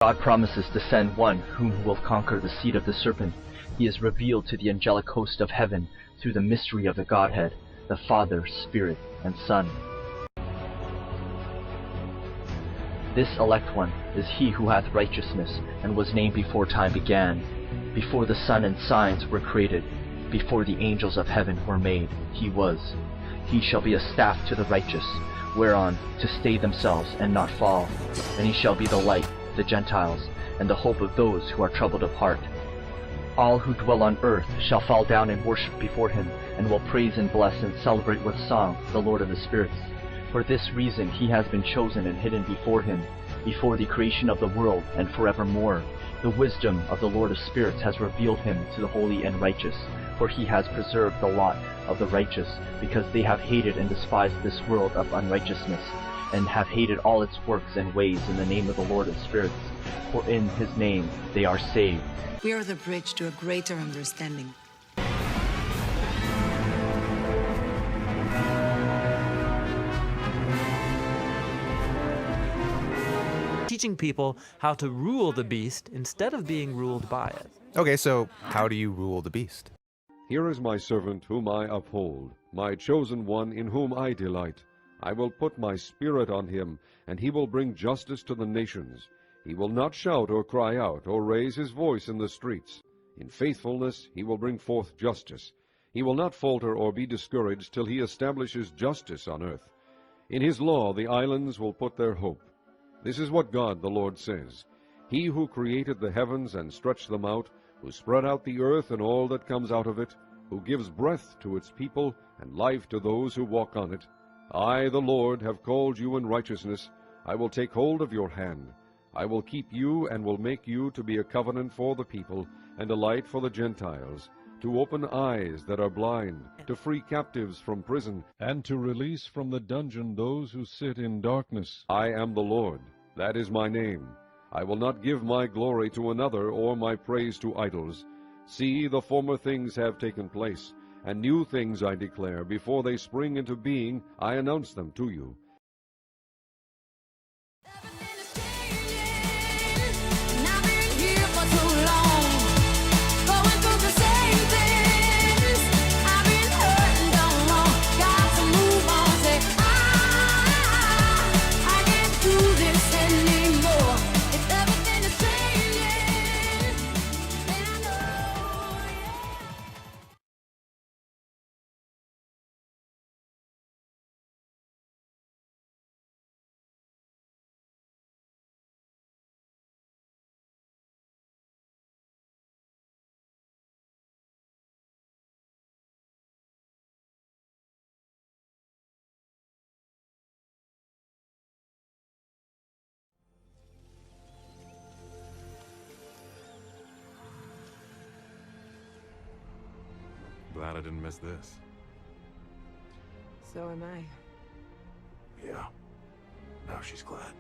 God promises to send one whom will conquer the seed of the serpent. He is revealed to the angelic host of heaven through the mystery of the Godhead, the Father, Spirit, and Son. This elect one is he who hath righteousness, and was named before time began, before the sun and signs were created, before the angels of heaven were made, he was. He shall be a staff to the righteous, whereon to stay themselves and not fall. And he shall be the light of the Gentiles, and the hope of those who are troubled of heart. All who dwell on earth shall fall down and worship before him, and will praise and bless and celebrate with song the Lord of the spirits. For this reason he has been chosen and hidden before him, before the creation of the world and forevermore. The wisdom of the Lord of spirits has revealed him to the holy and righteous, for he has preserved the lot of the righteous, because they have hated and despised this world of unrighteousness, and have hated all its works and ways in the name of the Lord of spirits. For in his name they are saved. We are the bridge to a greater understanding. Teaching people how to rule the beast instead of being ruled by it. Okay, so how do you rule the beast? Here is my servant whom I uphold, my chosen one in whom I delight. I will put my spirit on him, and he will bring justice to the nations. He will not shout or cry out or raise his voice in the streets. In faithfulness he will bring forth justice. He will not falter or be discouraged till he establishes justice on earth. In his law the islands will put their hope. This is what God the Lord says. He who created the heavens and stretched them out, who spread out the earth and all that comes out of it, who gives breath to its people and life to those who walk on it. I, the Lord, have called you in righteousness. I will take hold of your hand. I will keep you and will make you to be a covenant for the people and a light for the Gentiles, to open eyes that are blind, to free captives from prison, and to release from the dungeon those who sit in darkness. I am the Lord, that is my name. I will not give my glory to another or my praise to idols. See, the former things have taken place, and new things I declare. Before they spring into being, I announce them to you. Glad I didn't miss this. So am I. Yeah. Now she's glad.